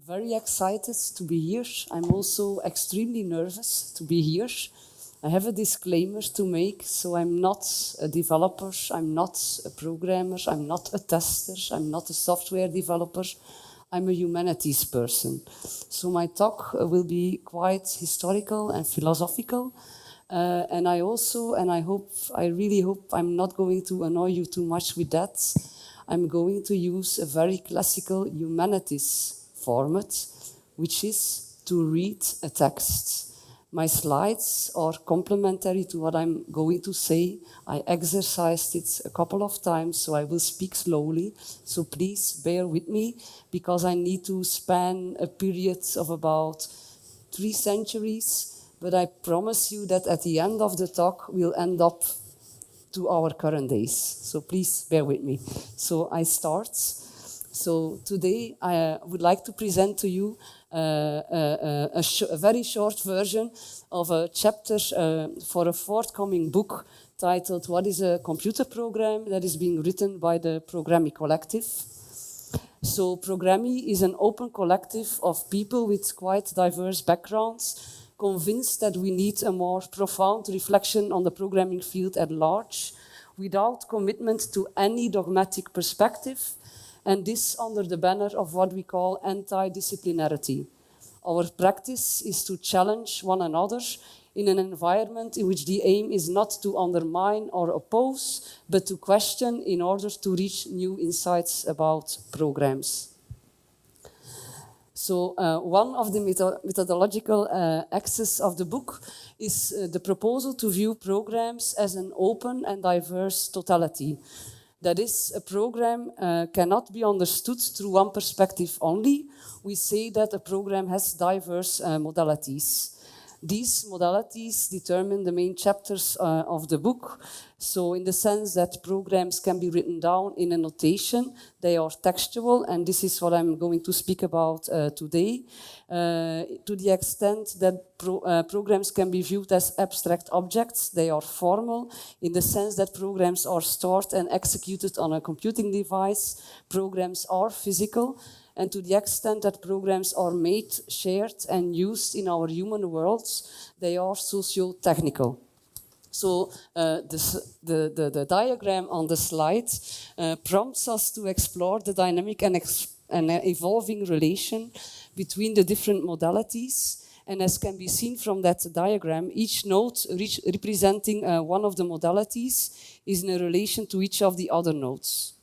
very excited to be here. I'm also extremely nervous to be here. I have a disclaimer to make, so I'm not a developer, I'm not a programmer, I'm not a tester, I'm not a software developer, I'm a humanities person. So my talk will be quite historical and philosophical. And I really hope I'm not going to annoy you too much with that. I'm going to use a very classical humanities format, which is to read a text. My slides are complementary to what I'm going to say. I exercised it a couple of times, so I will speak slowly. So please bear with me, because I need to span a period of about 3 centuries. But I promise you that at the end of the talk, we'll end up to our current days. So please bear with me. So I start. So today I would like to present to you a very short version of a chapter for a forthcoming book titled What is a Computer Program? That is being written by the Programmi Collective. So Programmi is an open collective of people with quite diverse backgrounds, convinced that we need a more profound reflection on the programming field at large, without commitment to any dogmatic perspective, and this under the banner of what we call anti-disciplinarity. Our practice is to challenge one another in an environment in which the aim is not to undermine or oppose, but to question in order to reach new insights about programs. So one of the methodological axes of the book is the proposal to view programs as an open and diverse totality. That is, a program cannot be understood through one perspective only. We say that a program has diverse modalities. These modalities determine the main chapters of the book. So in the sense that programs can be written down in a notation, they are textual, and this is what I'm going to speak about today. To the extent that programs can be viewed as abstract objects, they are formal, in the sense that programs are stored and executed on a computing device. Programs are physical, and to the extent that programs are made, shared, and used in our human worlds, they are socio-technical. So the diagram on the slide prompts us to explore the dynamic and evolving relation between the different modalities. And as can be seen from that diagram, each node representing one of the modalities is in a relation to each of the other nodes.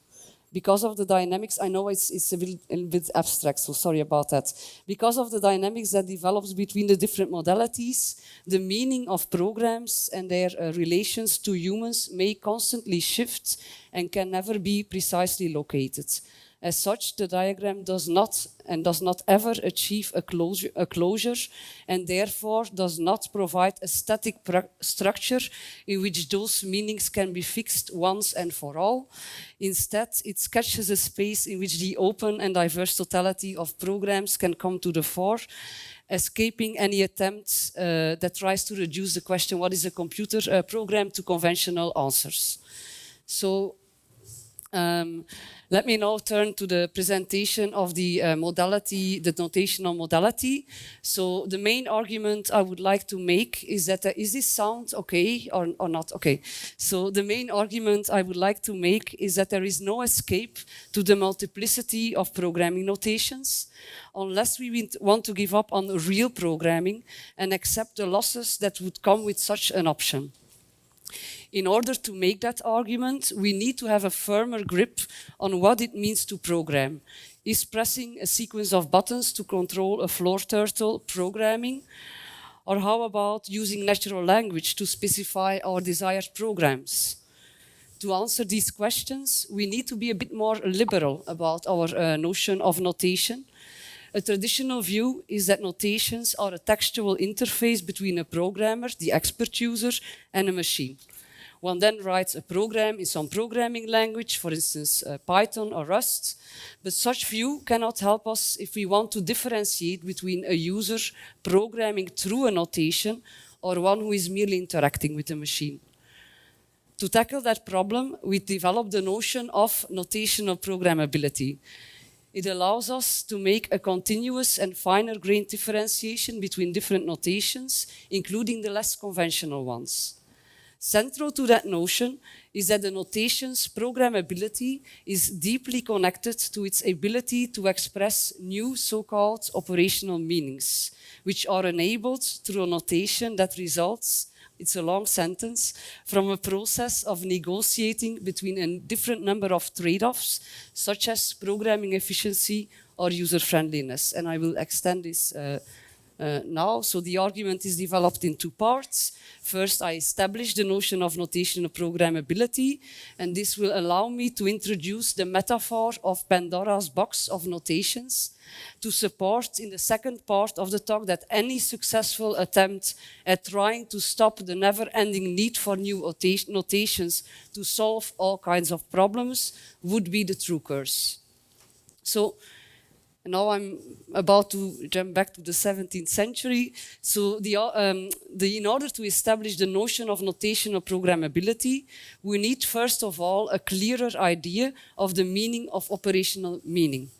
Because of the dynamics, I know it's a little bit abstract, so sorry about that. Because of the dynamics that develops between the different modalities, the meaning of programs and their relations to humans may constantly shift and can never be precisely located. As such, the diagram does not ever achieve a closure, and therefore does not provide a static structure in which those meanings can be fixed once and for all. Instead, it sketches a space in which the open and diverse totality of programs can come to the fore, escaping any attempt that tries to reduce the question, what is a computer program, to conventional answers. So, let me now turn to the presentation of the modality, the notational modality. So the main argument I would like to make is that, is this sound okay or not okay? So the main argument I would like to make is that there is no escape to the multiplicity of programming notations, unless we want to give up on real programming and accept the losses that would come with such an option. In order to make that argument, we need to have a firmer grip on what it means to program. Is pressing a sequence of buttons to control a floor turtle programming? Or how about using natural language to specify our desired programs? To answer these questions, we need to be a bit more liberal about our notion of notation. A traditional view is that notations are a textual interface between a programmer, the expert user, and a machine. One then writes a program in some programming language, for instance, Python or Rust, but such view cannot help us if we want to differentiate between a user programming through a notation or one who is merely interacting with the machine. To tackle that problem, we developed the notion of notational programmability. It allows us to make a continuous and finer-grained differentiation between different notations, including the less conventional ones. Central to that notion is that the notation's programmability is deeply connected to its ability to express new so-called operational meanings, which are enabled through a notation that results, it's a long sentence, from a process of negotiating between a different number of trade-offs, such as programming efficiency or user-friendliness. And I will extend this now. So the argument is developed in two parts. First, I establish the notion of notational programmability, and this will allow me to introduce the metaphor of Pandora's box of notations to support in the second part of the talk that any successful attempt at trying to stop the never-ending need for new notations to solve all kinds of problems would be the true curse. So now I'm about to jump back to the 17th century. So in order to establish the notion of notational programmability, we need first of all a clearer idea of the meaning of operational meaning.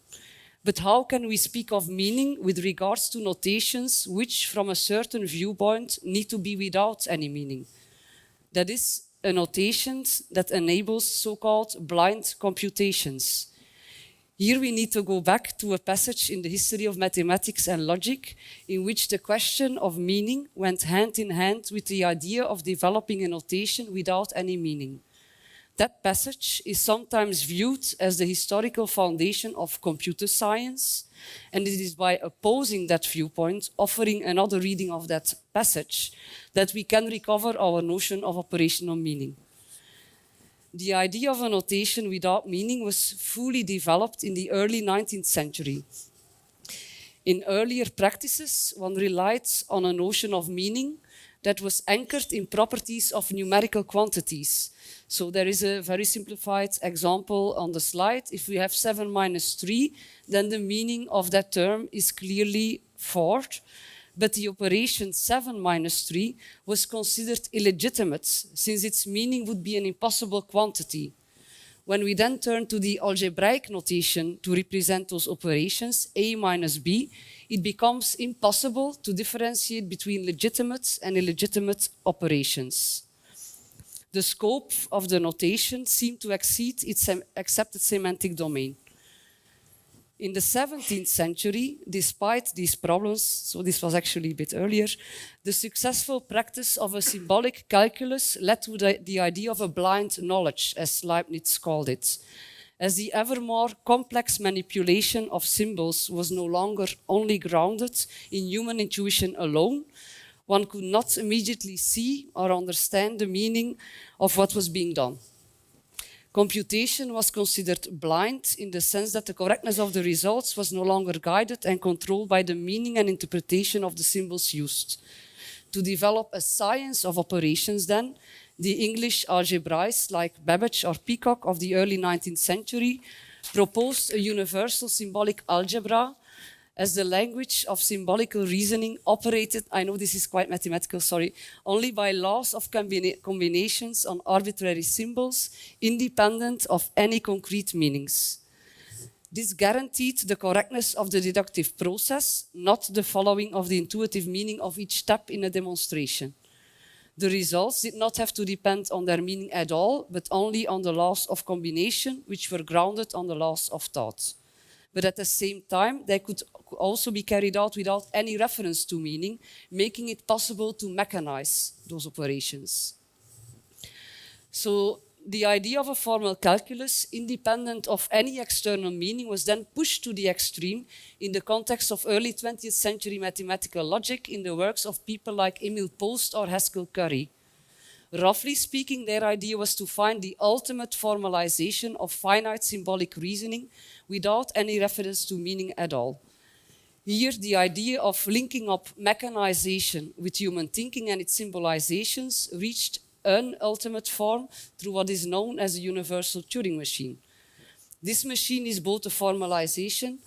But how can we speak of meaning with regards to notations which, from a certain viewpoint, need to be without any meaning? That is, a notation that enables so-called blind computations. Here we need to go back to a passage in the history of mathematics and logic in which the question of meaning went hand in hand with the idea of developing a notation without any meaning. That passage is sometimes viewed as the historical foundation of computer science, and it is by opposing that viewpoint, offering another reading of that passage, that we can recover our notion of operational meaning. The idea of a notation without meaning was fully developed in the early 19th century. In earlier practices, one relied on a notion of meaning that was anchored in properties of numerical quantities. So there is a very simplified example on the slide. If we have 7 minus 3, then the meaning of that term is clearly 4. But the operation 7 minus 3 was considered illegitimate, since its meaning would be an impossible quantity. When we then turn to the algebraic notation to represent those operations, a minus b, it becomes impossible to differentiate between legitimate and illegitimate operations. The scope of the notation seemed to exceed its accepted semantic domain. In the 17th century, despite these problems, so this was actually a bit earlier, the successful practice of a symbolic calculus led to the idea of a blind knowledge, as Leibniz called it. As the ever more complex manipulation of symbols was no longer only grounded in human intuition alone, one could not immediately see or understand the meaning of what was being done. Computation was considered blind in the sense that the correctness of the results was no longer guided and controlled by the meaning and interpretation of the symbols used. To develop a science of operations then, the English algebraists like Babbage or Peacock of the early 19th century proposed a universal symbolic algebra as the language of symbolical reasoning operated, I know this is quite mathematical, sorry, only by laws of combinations on arbitrary symbols, independent of any concrete meanings. This guaranteed the correctness of the deductive process, not the following of the intuitive meaning of each step in a demonstration. The results did not have to depend on their meaning at all, but only on the laws of combination, which were grounded on the laws of thought. But at the same time, they could also be carried out without any reference to meaning, making it possible to mechanize those operations. So the idea of a formal calculus, independent of any external meaning, was then pushed to the extreme in the context of early 20th century mathematical logic in the works of people like Emil Post or Haskell Curry. Roughly speaking, their idea was to find the ultimate formalization of finite symbolic reasoning without any reference to meaning at all. Here, the idea of linking up mechanization with human thinking and its symbolizations reached an ultimate form through what is known as the universal Turing machine. This machine is both a formalization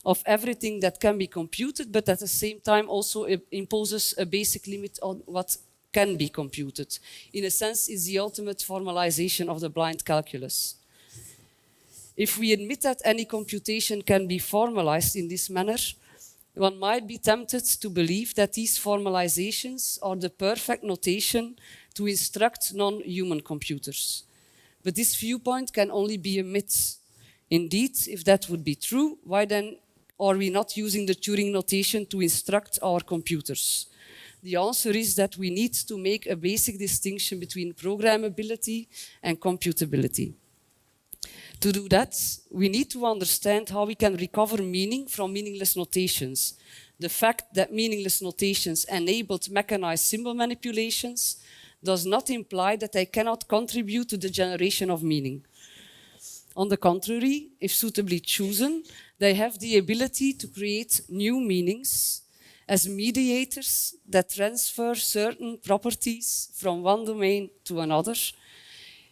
of everything that can be computed, but at the same time also imposes a basic limit on what can be computed. In a sense, it's the ultimate formalization of the blind calculus. If we admit that any computation can be formalized in this manner, one might be tempted to believe that these formalizations are the perfect notation to instruct non-human computers. But this viewpoint can only be a myth. Indeed, if that would be true, why then are we not using the Turing notation to instruct our computers? The answer is that we need to make a basic distinction between programmability and computability. To do that, we need to understand how we can recover meaning from meaningless notations. The fact that meaningless notations enabled mechanized symbol manipulations does not imply that they cannot contribute to the generation of meaning. On the contrary, if suitably chosen, they have the ability to create new meanings as mediators that transfer certain properties from one domain to another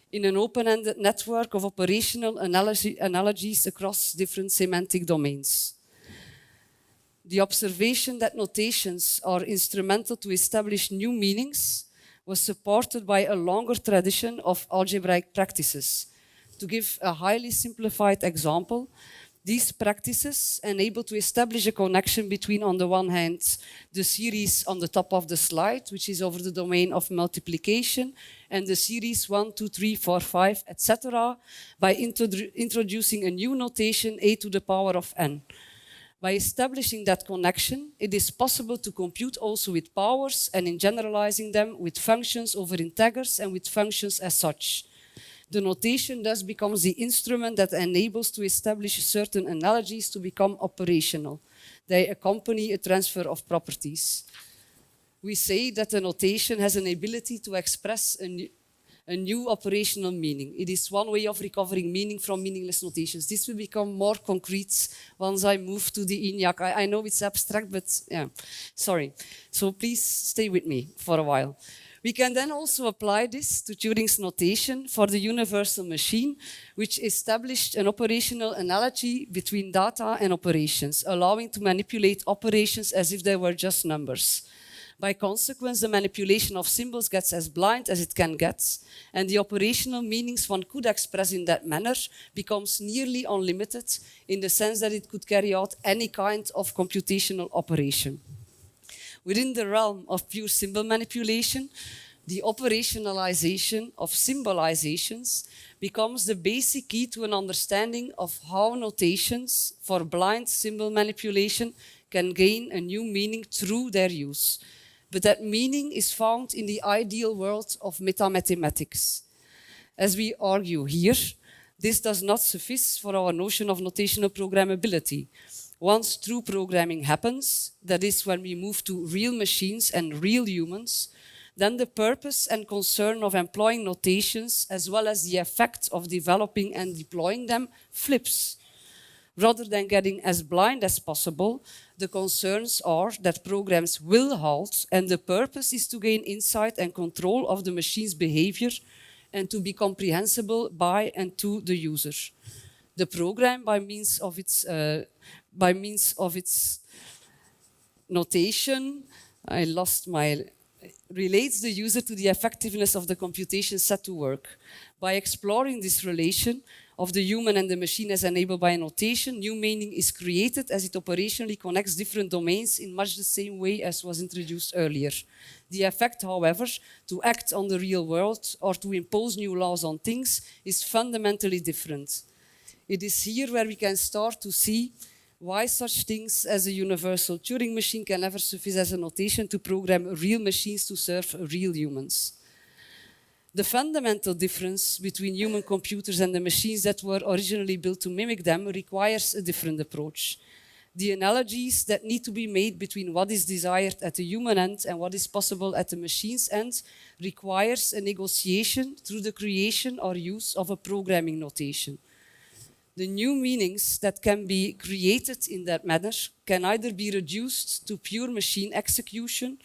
in an open-ended network of operational analogies across different semantic domains. The observation that notations are instrumental to establish new meanings was supported by a longer tradition of algebraic practices. To give a highly simplified example, these practices enable to establish a connection between, on the one hand, the series on the top of the slide, which is over the domain of multiplication, and the series 1, 2, 3, 4, 5, etc., by introducing a new notation a to the power of n. By establishing that connection, it is possible to compute also with powers and in generalizing them with functions over integers and with functions as such. The notation thus becomes the instrument that enables to establish certain analogies to become operational. They accompany a transfer of properties. We say that the notation has an ability to express a new operational meaning. It is one way of recovering meaning from meaningless notations. This will become more concrete once I move to the ENIAC. I know it's abstract, but yeah, sorry. So please stay with me for a while. We can then also apply this to Turing's notation for the universal machine, which established an operational analogy between data and operations, allowing to manipulate operations as if they were just numbers. By consequence, the manipulation of symbols gets as blind as it can get, and the operational meanings one could express in that manner becomes nearly unlimited in the sense that it could carry out any kind of computational operation. Within the realm of pure symbol manipulation, the operationalization of symbolizations becomes the basic key to an understanding of how notations for blind symbol manipulation can gain a new meaning through their use. But that meaning is found in the ideal world of metamathematics. As we argue here, this does not suffice for our notion of notational programmability. Once true programming happens, that is when we move to real machines and real humans, then the purpose and concern of employing notations as well as the effect of developing and deploying them flips. Rather than getting as blind as possible, the concerns are that programs will halt and the purpose is to gain insight and control of the machine's behavior and to be comprehensible by and to the user. The program, by means of its notation, relates the user to the effectiveness of the computation set to work. By exploring this relation of the human and the machine as enabled by a notation, new meaning is created as it operationally connects different domains in much the same way as was introduced earlier. The effect, however, to act on the real world or to impose new laws on things is fundamentally different. It is here where we can start to see why such things as a universal Turing machine can never suffice as a notation to program real machines to serve real humans. The fundamental difference between human computers and the machines that were originally built to mimic them requires a different approach. The analogies that need to be made between what is desired at the human end and what is possible at the machine's end requires a negotiation through the creation or use of a programming notation. The new meanings that can be created in that manner can either be reduced to pure machine execution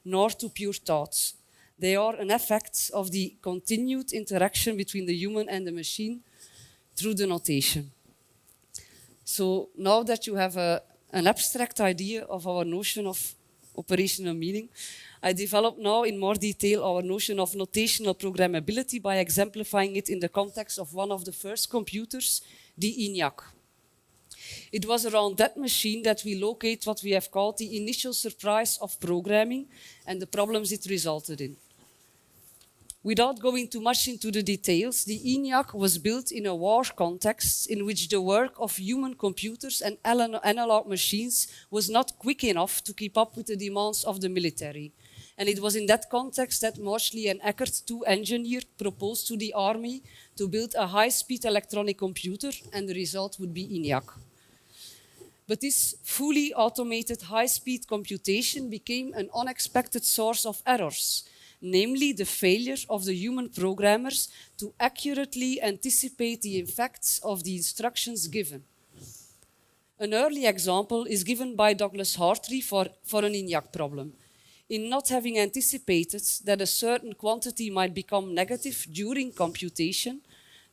nor to pure thought. They are an effect of the continued interaction between the human and the machine through the notation. So now that you have an abstract idea of our notion of operational meaning, I develop now in more detail our notion of notational programmability by exemplifying it in the context of one of the first computers, the ENIAC. It was around that machine that we locate what we have called the initial surprise of programming and the problems it resulted in. Without going too much into the details, the ENIAC was built in a war context in which the work of human computers and analog machines was not quick enough to keep up with the demands of the military. And it was in that context that Maudsley and Eckert, two engineers, proposed to the army to build a high-speed electronic computer, and the result would be ENIAC. But this fully automated high-speed computation became an unexpected source of errors, namely the failure of the human programmers to accurately anticipate the effects of the instructions given. An early example is given by Douglas Hartree for an ENIAC problem. In not having anticipated that a certain quantity might become negative during computation,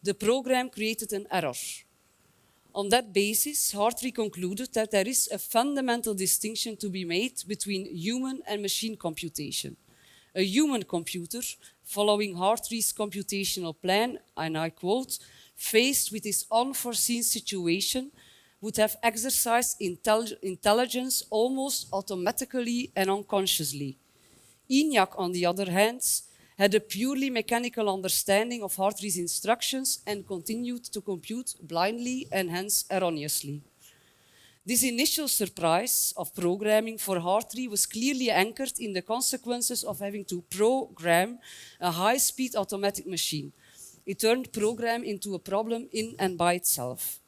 the program created an error. On that basis, Hartree concluded that there is a fundamental distinction to be made between human and machine computation. A human computer, following Hartree's computational plan, and I quote, faced with this unforeseen situation, would have exercised intelligence almost automatically and unconsciously. ENIAC, on the other hand, had a purely mechanical understanding of Hartree's instructions and continued to compute blindly and hence erroneously. This initial surprise of programming for Hartree was clearly anchored in the consequences of having to program a high-speed automatic machine. It turned program into a problem in and by itself.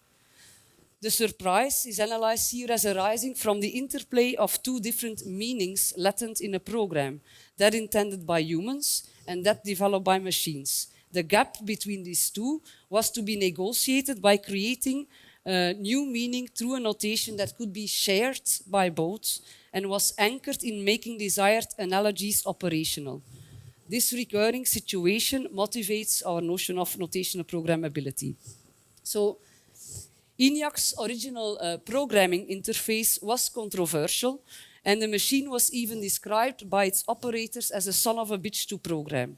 The surprise is analyzed here as arising from the interplay of two different meanings latent in a program, that intended by humans and that developed by machines. The gap between these two was to be negotiated by creating new meaning through a notation that could be shared by both and was anchored in making desired analogies operational. This recurring situation motivates our notion of notational programmability. So, ENIAC's original programming interface was controversial, and the machine was even described by its operators as a son of a bitch to program.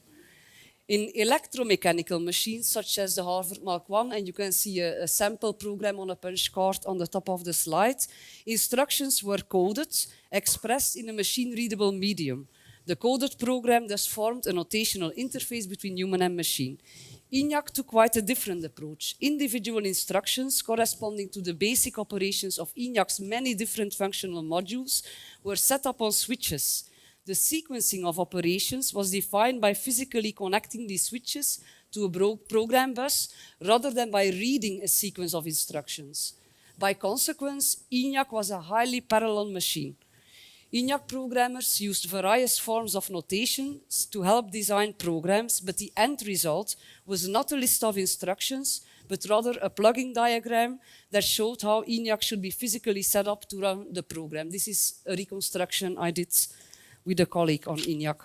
In electromechanical machines, such as the Harvard Mark I, and you can see a sample program on a punch card on the top of the slide, instructions were coded, expressed in a machine-readable medium. The coded program thus formed a notational interface between human and machine. ENIAC took quite a different approach. Individual instructions corresponding to the basic operations of ENIAC's many different functional modules were set up on switches. The sequencing of operations was defined by physically connecting these switches to a program bus rather than by reading a sequence of instructions. By consequence, ENIAC was a highly parallel machine. ENIAC programmers used various forms of notations to help design programs, but the end result was not a list of instructions, but rather a plugging diagram that showed how ENIAC should be physically set up to run the program. This is a reconstruction I did with a colleague on ENIAC.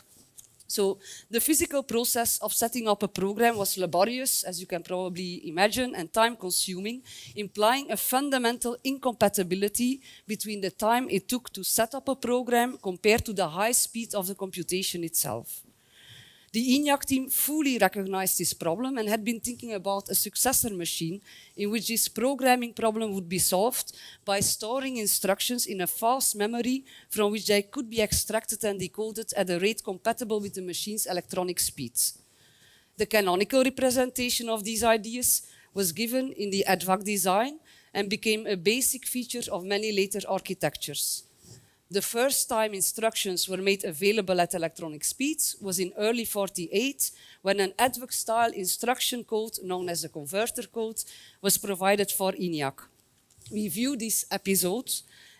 So the physical process of setting up a program was laborious, as you can probably imagine, and time-consuming, implying a fundamental incompatibility between the time it took to set up a program compared to the high speed of the computation itself. The ENIAC team fully recognized this problem and had been thinking about a successor machine in which this programming problem would be solved by storing instructions in a fast memory from which they could be extracted and decoded at a rate compatible with the machine's electronic speeds. The canonical representation of these ideas was given in the ADVAC design and became a basic feature of many later architectures. The first time instructions were made available at electronic speeds was in early 1948, when an ADVAC-style instruction code, known as the converter code, was provided for ENIAC. We view this episode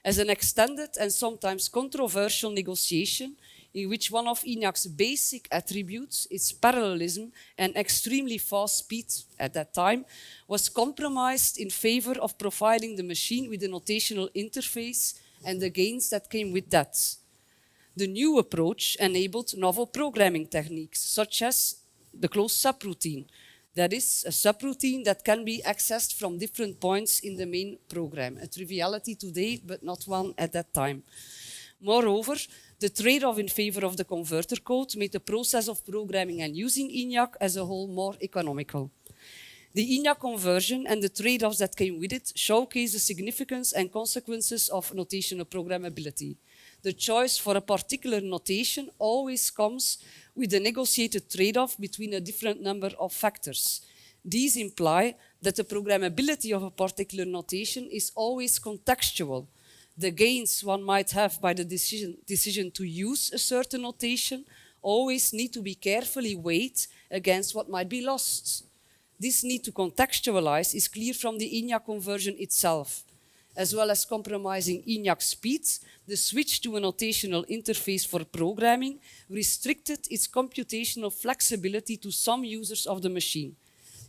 as an extended and sometimes controversial negotiation in which one of ENIAC's basic attributes, its parallelism and extremely fast speed at that time, was compromised in favor of providing the machine with a notational interface and the gains that came with that. The new approach enabled novel programming techniques, such as the closed subroutine. That is, a subroutine that can be accessed from different points in the main program. A triviality today, but not one at that time. Moreover, the trade-off in favor of the converter code made the process of programming and using ENIAC as a whole more economical. The ENIAC conversion and the trade-offs that came with it showcase the significance and consequences of notational programmability. The choice for a particular notation always comes with a negotiated trade-off between a different number of factors. These imply that the programmability of a particular notation is always contextual. The gains one might have by the decision to use a certain notation always need to be carefully weighed against what might be lost. This need to contextualize is clear from the ENIAC conversion itself. As well as compromising ENIAC speed, the switch to a notational interface for programming restricted its computational flexibility to some users of the machine.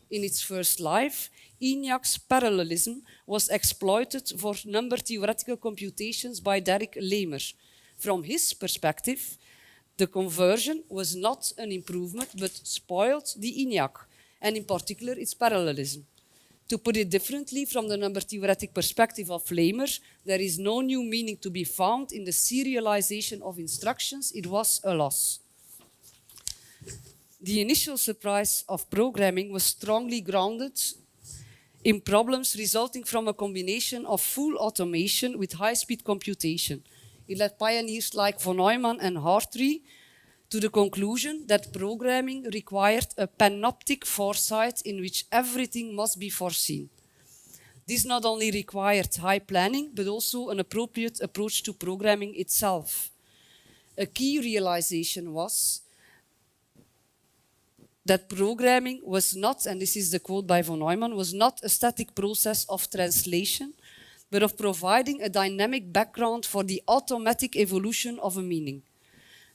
In its first life, ENIAC's parallelism was exploited for number theoretical computations by Derek Lamer. From his perspective, the conversion was not an improvement, but spoiled the ENIAC, and in particular its parallelism. To put it differently, from the number theoretic perspective of Lamer, there is no new meaning to be found in the serialization of instructions. It was a loss. The initial surprise of programming was strongly grounded in problems resulting from a combination of full automation with high-speed computation. It led pioneers like von Neumann and Hartree to the conclusion that programming required a panoptic foresight in which everything must be foreseen. This not only required high planning, but also an appropriate approach to programming itself. A key realization was that programming was not, and this is the quote by von Neumann, was not a static process of translation, but of providing a dynamic background for the automatic evolution of a meaning.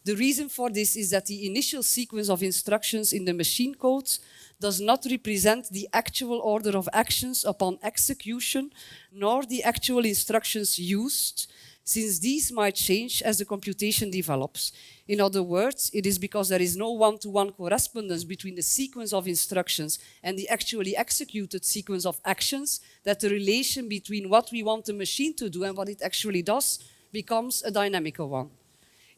The reason for this is that the initial sequence of instructions in the machine code does not represent the actual order of actions upon execution, nor the actual instructions used, since these might change as the computation develops. In other words, it is because there is no one-to-one correspondence between the sequence of instructions and the actually executed sequence of actions that the relation between what we want the machine to do and what it actually does becomes a dynamical one.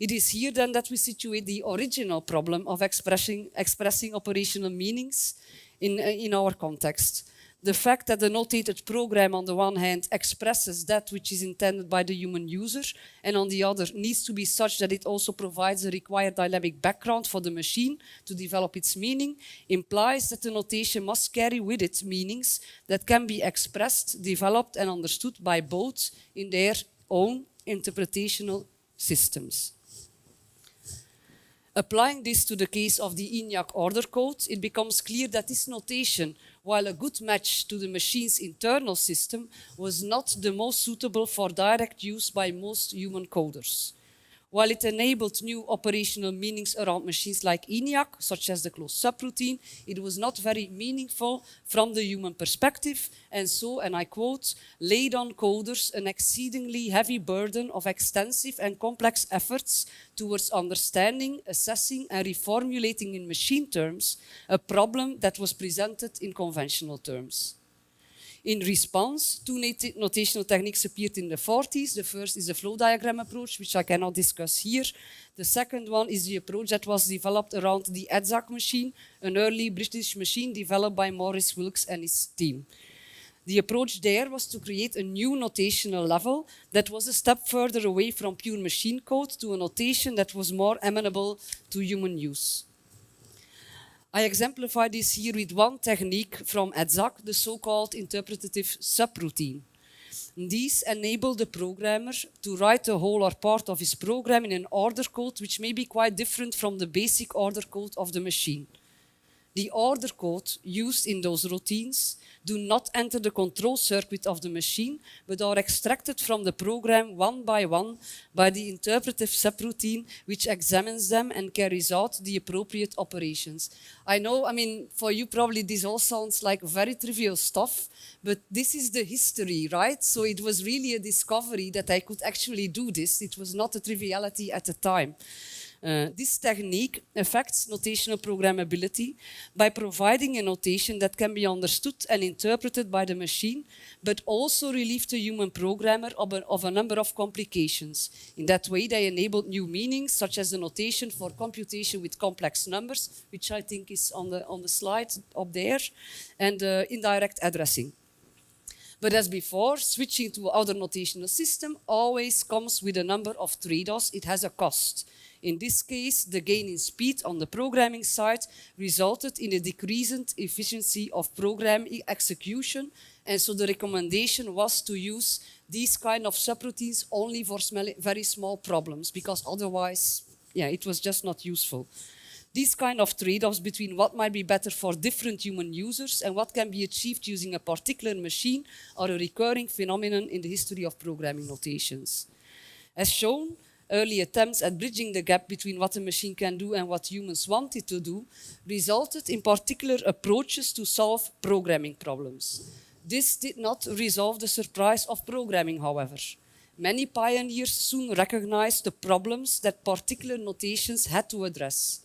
It is here then that we situate the original problem of expressing operational meanings in our context. The fact that the notated program on the one hand expresses that which is intended by the human user, and on the other needs to be such that it also provides a required dynamic background for the machine to develop its meaning, implies that the notation must carry with it meanings that can be expressed, developed and understood by both in their own interpretational systems. Applying this to the case of the ENIAC order code, it becomes clear that this notation, while a good match to the machine's internal system, was not the most suitable for direct use by most human coders. While it enabled new operational meanings around machines like ENIAC, such as the closed subroutine, it was not very meaningful from the human perspective, and so, and I quote, laid on coders an exceedingly heavy burden of extensive and complex efforts towards understanding, assessing, and reformulating in machine terms a problem that was presented in conventional terms. In response, two notational techniques appeared in the 40s. The first is the flow diagram approach, which I cannot discuss here. The second one is the approach that was developed around the EDSAC machine, an early British machine developed by Maurice Wilkes and his team. The approach there was to create a new notational level that was a step further away from pure machine code to a notation that was more amenable to human use. I exemplify this here with one technique from EDSAC, the so-called interpretative subroutine. These enable the programmer to write a whole or part of his program in an order code which may be quite different from the basic order code of the machine. The order code used in those routines do not enter the control circuit of the machine, but are extracted from the program one by one by the interpretive subroutine, which examines them and carries out the appropriate operations. I know, for you probably this all sounds like very trivial stuff, but this is the history, right? So it was really a discovery that I could actually do this. It was not a triviality at the time. This technique affects notational programmability by providing a notation that can be understood and interpreted by the machine, but also relieve the human programmer of a number of complications. In that way, they enabled new meanings, such as the notation for computation with complex numbers, which I think is on the slide up there, and indirect addressing. But as before, switching to other notational system always comes with a number of trade-offs. It has a cost. In this case, the gain in speed on the programming side resulted in a decreased efficiency of program execution, and so the recommendation was to use these kind of subroutines only for very small problems, because otherwise, it was just not useful. These kind of trade-offs between what might be better for different human users and what can be achieved using a particular machine are a recurring phenomenon in the history of programming notations. As shown, early attempts at bridging the gap between what a machine can do and what humans want it to do resulted in particular approaches to solve programming problems. This did not resolve the surprise of programming, however. Many pioneers soon recognized the problems that particular notations had to address.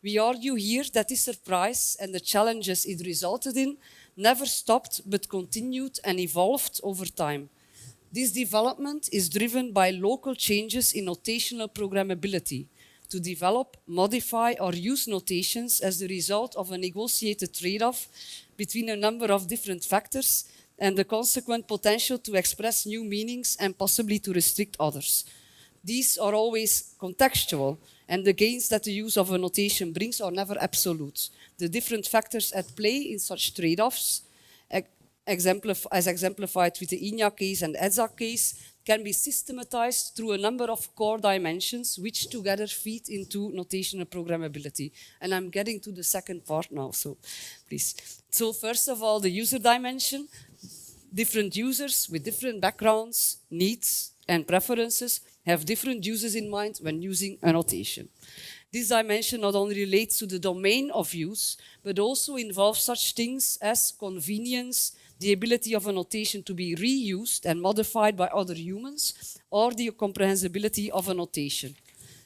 We argue here that this surprise and the challenges it resulted in never stopped but continued and evolved over time. This development is driven by local changes in notational programmability to develop, modify, or use notations as the result of a negotiated trade-off between a number of different factors and the consequent potential to express new meanings and possibly to restrict others. These are always contextual, and the gains that the use of a notation brings are never absolute. The different factors at play in such trade-offs, as exemplified with the ENIAC case and EDSA case, can be systematized through a number of core dimensions which together feed into notational programmability. And I'm getting to the second part now, so please. So first of all, the user dimension. Different users with different backgrounds, needs, and preferences have different uses in mind when using a notation. This dimension not only relates to the domain of use, but also involves such things as convenience, the ability of a notation to be reused and modified by other humans, or the comprehensibility of a notation.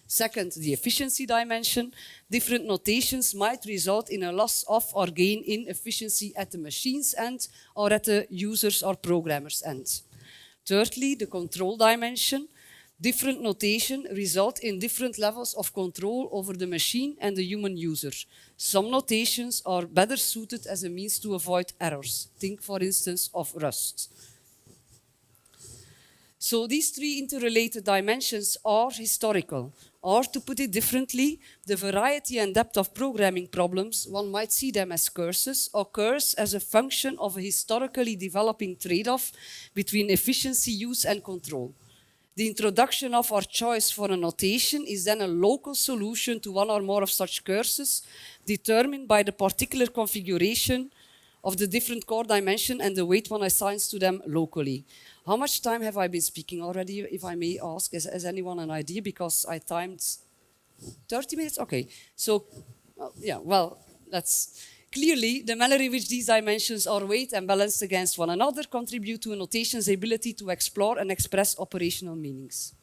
Second, the efficiency dimension. Different notations might result in a loss of or gain in efficiency at the machine's end or at the user's or programmer's end. Thirdly, the control dimension. Different notation result in different levels of control over the machine and the human user. Some notations are better suited as a means to avoid errors. Think, for instance, of Rust. So these three interrelated dimensions are historical. Or to put it differently, the variety and depth of programming problems, one might see them as curses, occurs as a function of a historically developing trade-off between efficiency, use, and control. The introduction of our choice for a notation is then a local solution to one or more of such curses, determined by the particular configuration of the different core dimension and the weight one assigns to them locally. How much time have I been speaking already, if I may ask? Has anyone an idea? Because I timed 30 minutes? Okay. So, that's clearly the manner in which these dimensions are weighed and balanced against one another contribute to a notation's ability to explore and express operational meanings.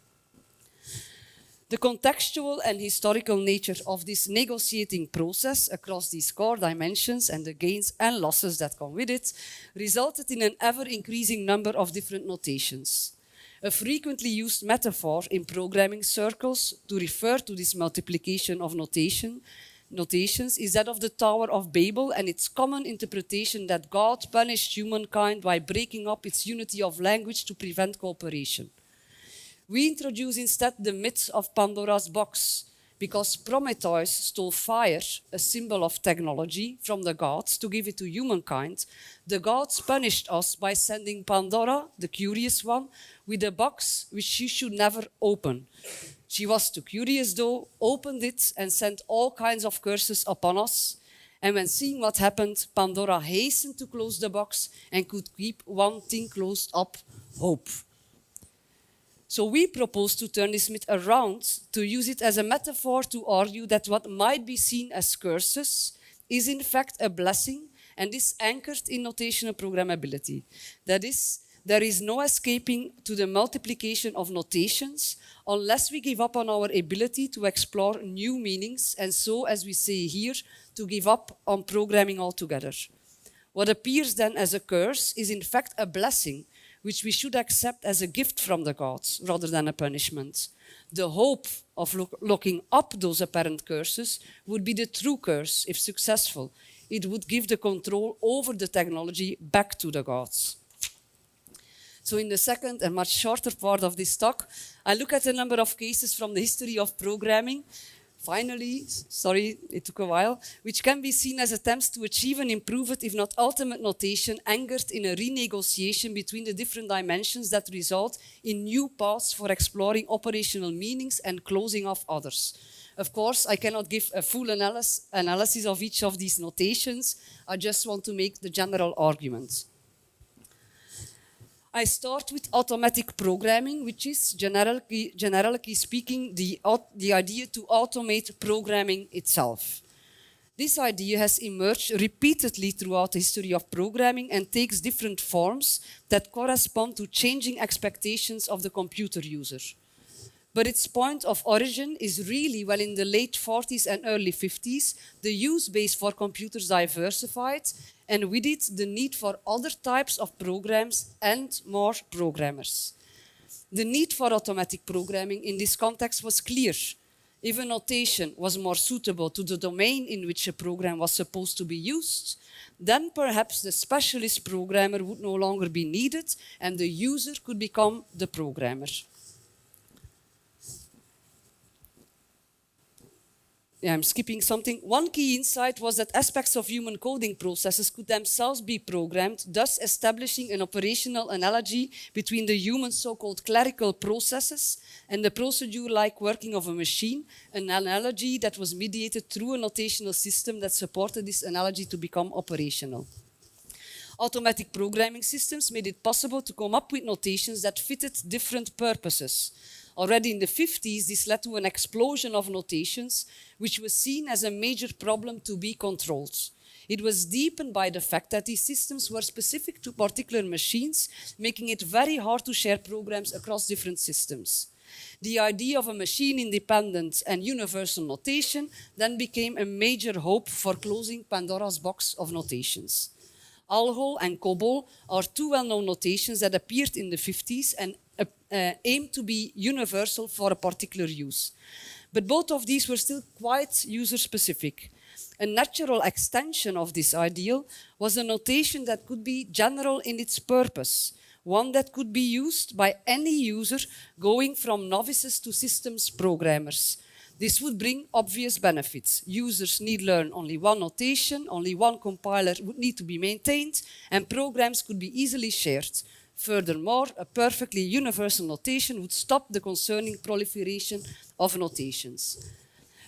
The contextual and historical nature of this negotiating process across these core dimensions and the gains and losses that come with it resulted in an ever-increasing number of different notations. A frequently used metaphor in programming circles to refer to this multiplication of notations is that of the Tower of Babel and its common interpretation that God punished humankind by breaking up its unity of language to prevent cooperation. We introduce instead the myth of Pandora's box, because Prometheus stole fire, a symbol of technology, from the gods to give it to humankind. The gods punished us by sending Pandora, the curious one, with a box which she should never open. She was too curious though, opened it and sent all kinds of curses upon us. And when seeing what happened, Pandora hastened to close the box and could keep one thing closed up, hope. So we propose to turn this myth around, to use it as a metaphor to argue that what might be seen as curses is in fact a blessing and is anchored in notational programmability. That is, there is no escaping to the multiplication of notations unless we give up on our ability to explore new meanings and so, as we say here, to give up on programming altogether. What appears then as a curse is in fact a blessing, which we should accept as a gift from the gods rather than a punishment. The hope of locking up those apparent curses would be the true curse if successful. It would give the control over the technology back to the gods. So in the second and much shorter part of this talk, I look at a number of cases from the history of programming, finally, sorry, it took a while, which can be seen as attempts to achieve an improved, if not ultimate notation, anchored in a renegotiation between the different dimensions that result in new paths for exploring operational meanings and closing off others. Of course, I cannot give a full analysis of each of these notations. I just want to make the general argument. I start with automatic programming, which is, generally speaking, the idea to automate programming itself. This idea has emerged repeatedly throughout the history of programming and takes different forms that correspond to changing expectations of the computer user. But its point of origin is really, well, in the late 40s and early 50s, the use base for computers diversified, and with it, the need for other types of programs and more programmers. The need for automatic programming in this context was clear. If a notation was more suitable to the domain in which a program was supposed to be used, then perhaps the specialist programmer would no longer be needed and the user could become the programmer. Yeah, I'm skipping something. One key insight was that aspects of human coding processes could themselves be programmed, thus establishing an operational analogy between the human so-called clerical processes and the procedure-like working of a machine, an analogy that was mediated through a notational system that supported this analogy to become operational. Automatic programming systems made it possible to come up with notations that fitted different purposes. Already in the 50s, this led to an explosion of notations, which was seen as a major problem to be controlled. It was deepened by the fact that these systems were specific to particular machines, making it very hard to share programs across different systems. The idea of a machine-independent and universal notation then became a major hope for closing Pandora's box of notations. Algol and COBOL are two well-known notations that appeared in the 50s and aimed to be universal for a particular use. But both of these were still quite user-specific. A natural extension of this ideal was a notation that could be general in its purpose, one that could be used by any user going from novices to systems programmers. This would bring obvious benefits. Users need learn only one notation, only one compiler would need to be maintained, and programs could be easily shared. Furthermore, a perfectly universal notation would stop the concerning proliferation of notations.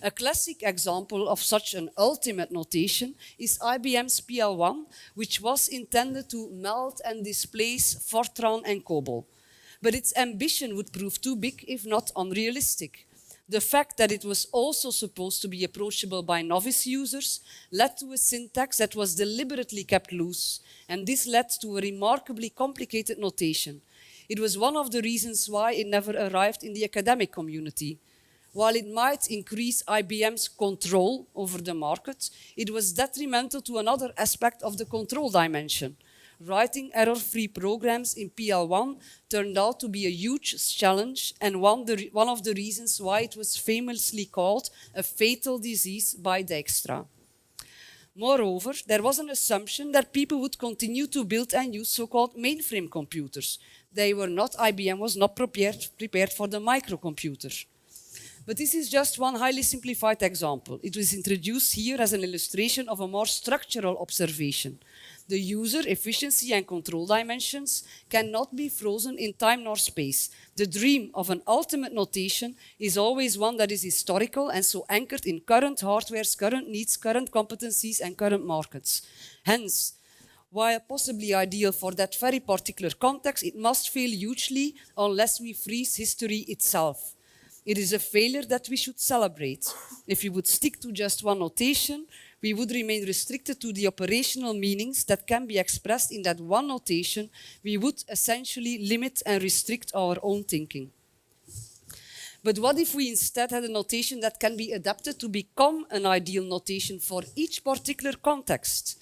A classic example of such an ultimate notation is IBM's PL1, which was intended to melt and displace Fortran and COBOL. But its ambition would prove too big, if not unrealistic. The fact that it was also supposed to be approachable by novice users led to a syntax that was deliberately kept loose, and this led to a remarkably complicated notation. It was one of the reasons why it never arrived in the academic community. While it might increase IBM's control over the market, it was detrimental to another aspect of the control dimension. Writing error-free programs in PL1 turned out to be a huge challenge and one of the reasons why it was famously called a fatal disease by Dijkstra. Moreover, there was an assumption that people would continue to build and use so-called mainframe computers. IBM was not prepared for the microcomputer. But this is just one highly simplified example. It was introduced here as an illustration of a more structural observation. The user, efficiency, and control dimensions cannot be frozen in time nor space. The dream of an ultimate notation is always one that is historical and so anchored in current hardware's current needs, current competencies, and current markets. Hence, while possibly ideal for that very particular context, it must fail hugely unless we freeze history itself. It is a failure that we should celebrate. If we would stick to just one notation, we would remain restricted to the operational meanings that can be expressed in that one notation. We would essentially limit and restrict our own thinking. But what if we instead had a notation that can be adapted to become an ideal notation for each particular context?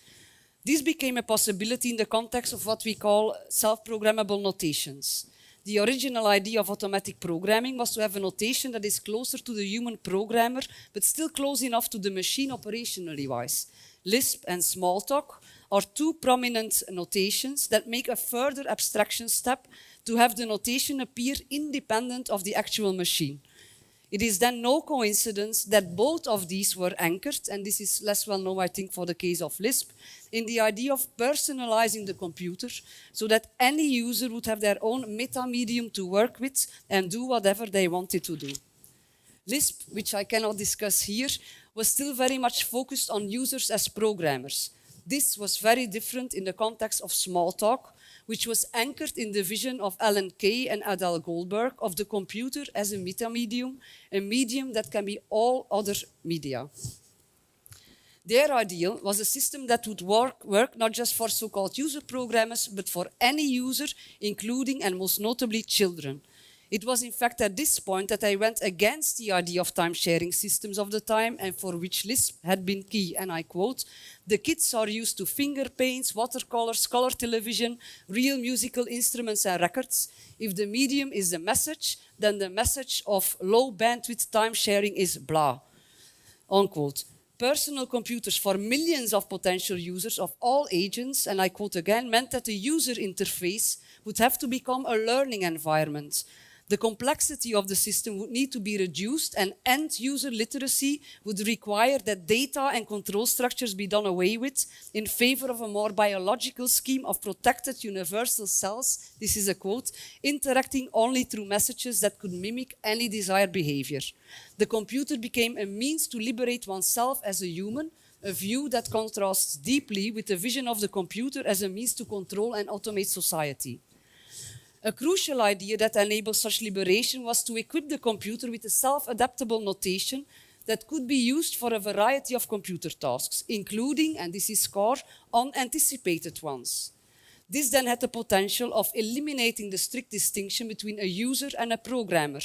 This became a possibility in the context of what we call self-programmable notations. The original idea of automatic programming was to have a notation that is closer to the human programmer, but still close enough to the machine operationally wise. Lisp and Smalltalk are two prominent notations that make a further abstraction step to have the notation appear independent of the actual machine. It is then no coincidence that both of these were anchored, and this is less well known, I think, for the case of Lisp, in the idea of personalizing the computer so that any user would have their own meta-medium to work with and do whatever they wanted to do. Lisp, which I cannot discuss here, was still very much focused on users as programmers. This was very different in the context of Smalltalk, which was anchored in the vision of Alan Kay and Adele Goldberg of the computer as a metamedium, a medium that can be all other media. Their ideal was a system that would work not just for so-called user programmers, but for any user, including and most notably children. It was in fact at this point that I went against the idea of time-sharing systems of the time and for which Lisp had been key, and I quote, "The kids are used to finger paints, watercolors, color television, real musical instruments and records. If the medium is the message, then the message of low bandwidth time-sharing is blah." Unquote. Personal computers for millions of potential users of all ages, and I quote again, meant that the user interface would have to become a learning environment. The complexity of the system would need to be reduced, and end-user literacy would require that data and control structures be done away with in favor of a more biological scheme of protected universal cells, this is a quote, interacting only through messages that could mimic any desired behavior. The computer became a means to liberate oneself as a human, a view that contrasts deeply with the vision of the computer as a means to control and automate society. A crucial idea that enabled such liberation was to equip the computer with a self-adaptable notation that could be used for a variety of computer tasks, including, and this is core, unanticipated ones. This then had the potential of eliminating the strict distinction between a user and a programmer.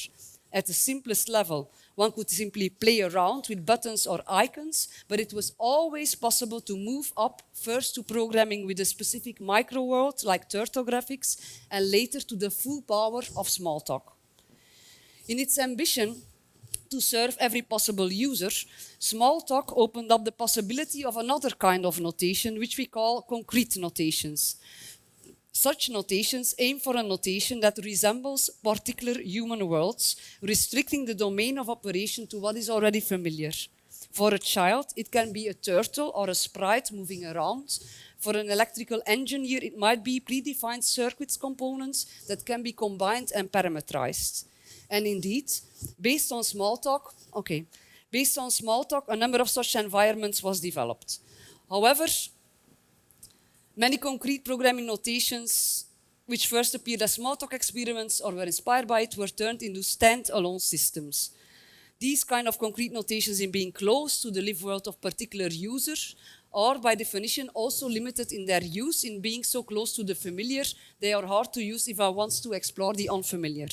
At the simplest level, one could simply play around with buttons or icons, but it was always possible to move up first to programming with a specific microworld like Turtographics, and later to the full power of Smalltalk. In its ambition to serve every possible user, Smalltalk opened up the possibility of another kind of notation, which we call concrete notations. Such notations aim for a notation that resembles particular human worlds, restricting the domain of operation to what is already familiar. For a child, it can be a turtle or a sprite moving around. For an electrical engineer, it might be predefined circuits components that can be combined and parameterized. And indeed, based on Smalltalk, a number of such environments was developed. However, many concrete programming notations, which first appeared as Smalltalk experiments or were inspired by it, were turned into stand-alone systems. These kind of concrete notations, in being close to the live world of particular users, are by definition also limited in their use. In being so close to the familiar, they are hard to use if I want to explore the unfamiliar.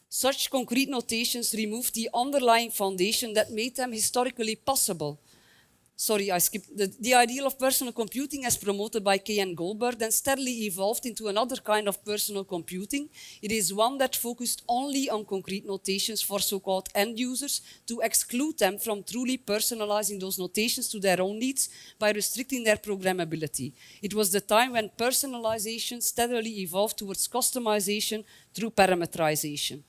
Such concrete notations remove the underlying foundation that made them historically possible. Sorry, I skipped. The ideal of personal computing as promoted by Kay and Goldberg then steadily evolved into another kind of personal computing. It is one that focused only on concrete notations for so-called end users to exclude them from truly personalizing those notations to their own needs by restricting their programmability. It was the time when personalization steadily evolved towards customization through parameterization.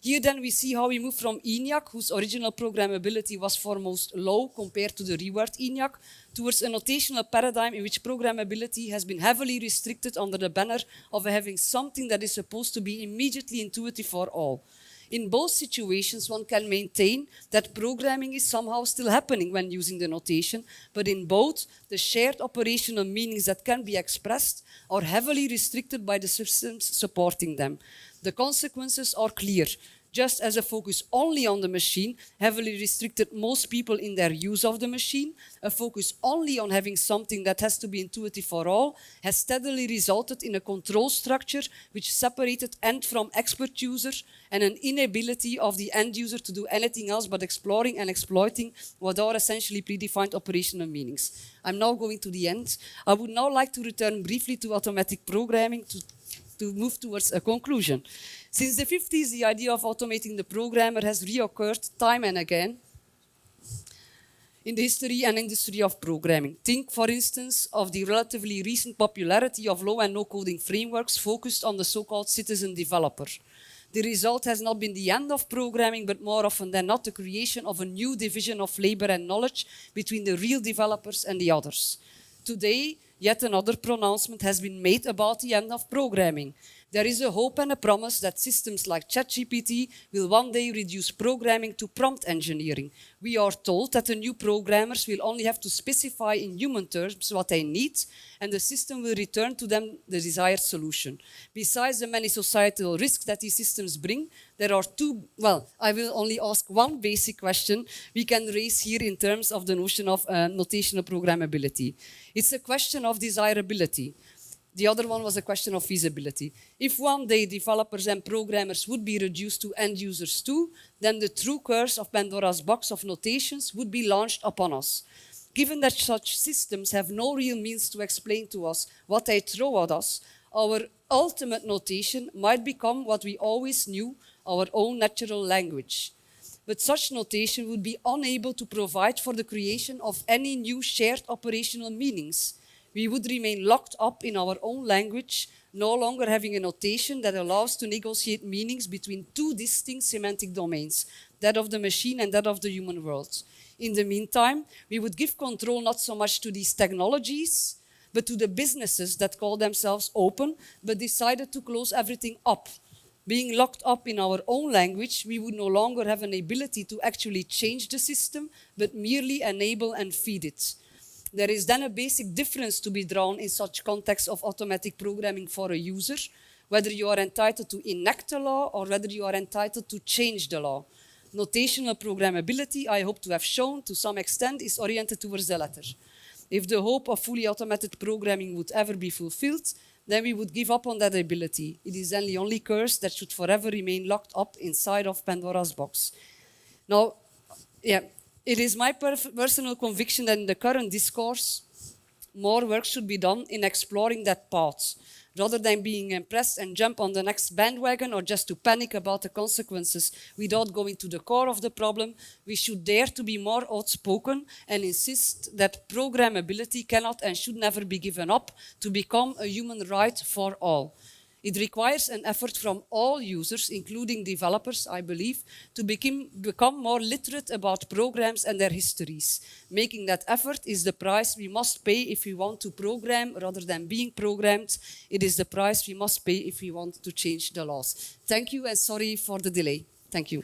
Here then we see how we move from ENIAC, whose original programmability was foremost low compared to the reworked ENIAC, towards a notational paradigm in which programmability has been heavily restricted under the banner of having something that is supposed to be immediately intuitive for all. In both situations, one can maintain that programming is somehow still happening when using the notation, but in both, the shared operational meanings that can be expressed are heavily restricted by the systems supporting them. The consequences are clear. just as a focus only on the machine heavily restricted most people in their use of the machine, a focus only on having something that has to be intuitive for all has steadily resulted in a control structure which separated end from expert user and an inability of the end user to do anything else but exploring and exploiting what are essentially predefined operational meanings. I'm now going to the end. I would now like to return briefly to automatic programming to move towards a conclusion. Since the 50s, the idea of automating the programmer has reoccurred time and again in the history and industry of programming. Think, for instance, of the relatively recent popularity of low and no coding frameworks focused on the so-called citizen developer. The result has not been the end of programming, but more often than not the creation of a new division of labor and knowledge between the real developers and the others. Today, yet another pronouncement has been made about the end of programming. There is a hope and a promise that systems like ChatGPT will one day reduce programming to prompt engineering. We are told that the new programmers will only have to specify in human terms what they need, and the system will return to them the desired solution. Besides the many societal risks that these systems bring, there are I will only ask one basic question we can raise here in terms of the notion of notational programmability. It's a question of desirability. The other one was a question of feasibility. If one day developers and programmers would be reduced to end users too, then the true curse of Pandora's box of notations would be launched upon us. Given that such systems have no real means to explain to us what they throw at us, our ultimate notation might become what we always knew, our own natural language. But such notation would be unable to provide for the creation of any new shared operational meanings. We would remain locked up in our own language, no longer having a notation that allows to negotiate meanings between two distinct semantic domains, that of the machine and that of the human world. In the meantime, we would give control not so much to these technologies, but to the businesses that call themselves open, but decided to close everything up. Being locked up in our own language, we would no longer have an ability to actually change the system, but merely enable and feed it. There is then a basic difference to be drawn in such context of automatic programming for a user, whether you are entitled to enact a law or whether you are entitled to change the law. Notational programmability, I hope to have shown to some extent, is oriented towards the latter. If the hope of fully automated programming would ever be fulfilled, then we would give up on that ability. It is then the only curse that should forever remain locked up inside of Pandora's box. Now, it is my personal conviction that in the current discourse, more work should be done in exploring that path, rather than being impressed and jump on the next bandwagon or just to panic about the consequences without going to the core of the problem. We should dare to be more outspoken and insist that programmability cannot and should never be given up to become a human right for all. It requires an effort from all users, including developers, I believe, to become more literate about programs and their histories. Making that effort is the price we must pay if we want to program rather than being programmed. It is the price we must pay if we want to change the laws. Thank you and sorry for the delay. Thank you.